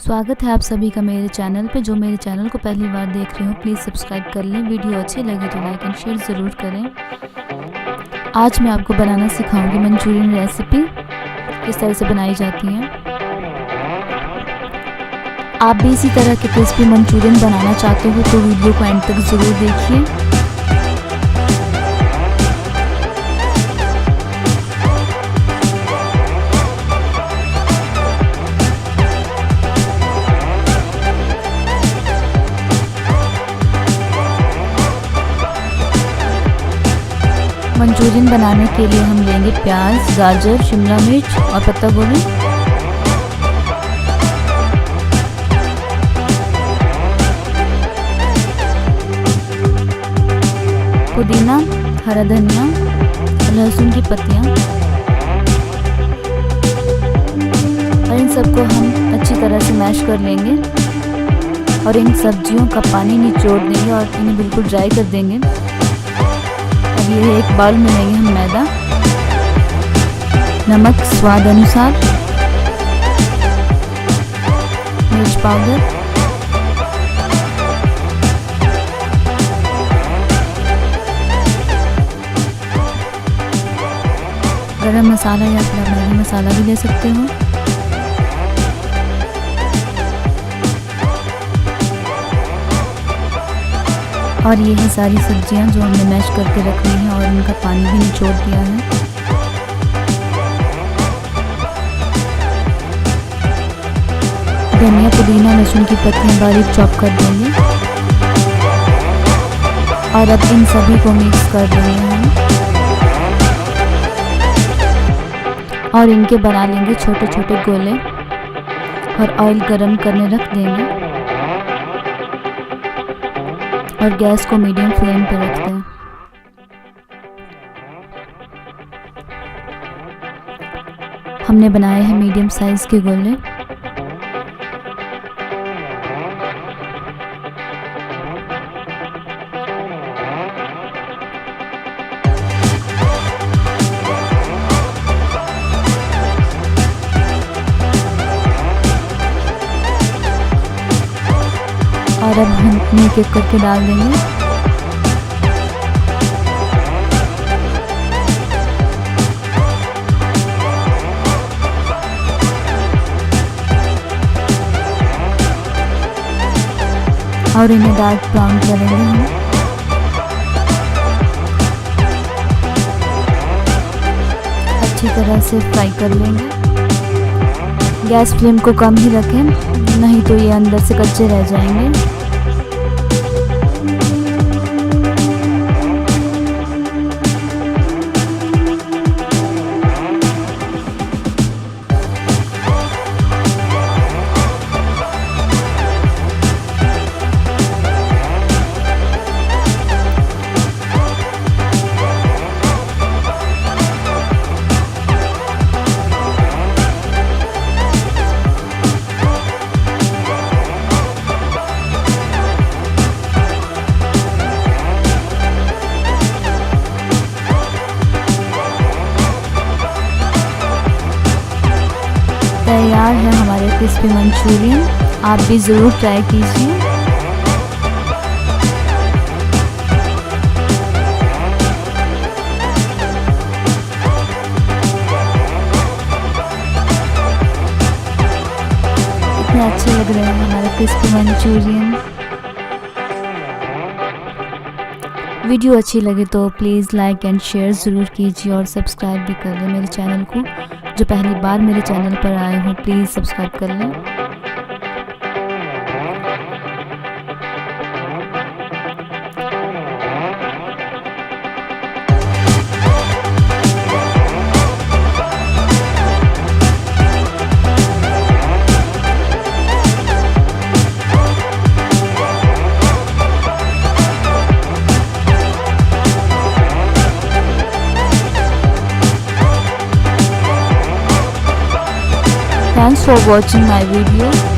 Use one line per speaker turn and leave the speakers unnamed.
स्वागत है आप सभी का मेरे चैनल पे। जो मेरे चैनल को पहली बार देख रहे हो प्लीज़ सब्सक्राइब कर लें। वीडियो अच्छी लगे तो लाइक एंड शेयर ज़रूर करें। आज मैं आपको बनाना सिखाऊंगी मंचूरियन रेसिपी, किस तरह से बनाई जाती है। आप भी इसी तरह के क्रिस्पी मंचूरियन बनाना चाहते हो तो वीडियो को एंड तक ज़रूर देखिए। मंचूरियन बनाने के लिए हम लेंगे प्याज, गाजर, शिमला मिर्च और पत्ता गोभी। पुदीना, हरा धनिया, लहसुन की पत्तियां और इन सबको हम अच्छी तरह से मैश कर लेंगे और इन सब्जियों का पानी निचोड़ देंगे और इन्हें बिल्कुल ड्राई कर देंगे। ये एक बाउल में लेंगे हम मैदा, नमक स्वाद अनुसार, मिर्च पाउडर, गरम मसाला या फिर मैगी मसाला भी ले सकते हो। और ये है सारी सब्जियां जो हमने मैश करके रख ली हैं और इनका पानी भी निचोड़ दिया है। धनिया, पुदीना, लहसुन की पत्तियां बारीक चॉप कर देंगे और अब इन सभी को मिक्स कर देंगे हम और इनके बना लेंगे छोटे छोटे गोले और ऑयल गरम करने रख देंगे और गैस को मीडियम फ्लेम पर रख दें। हमने बनाए हैं मीडियम साइज के गोले। और अब हम एक एक करके डाल देंगे। और इन्हें डार्क ब्राउन करेंगे हम। अच्छी तरह से फ्राई कर लेंगे। गैस फ्लेम को कम ही रखें, नहीं तो ये अंदर से कच्चे रह जाएंगे। तैयार है हमारे क्रिस्पी मंचूरियन, आप भी ज़रूर ट्राई कीजिए। कितने अच्छे लग रहे हैं हमारे क्रिस्पी मंचूरियन। वीडियो अच्छी लगे तो प्लीज़ लाइक एंड शेयर ज़रूर कीजिए और सब्सक्राइब भी कर लें मेरे चैनल को। जो पहली बार मेरे चैनल पर आए हो प्लीज़ सब्सक्राइब कर लें। Thanks for watching my video.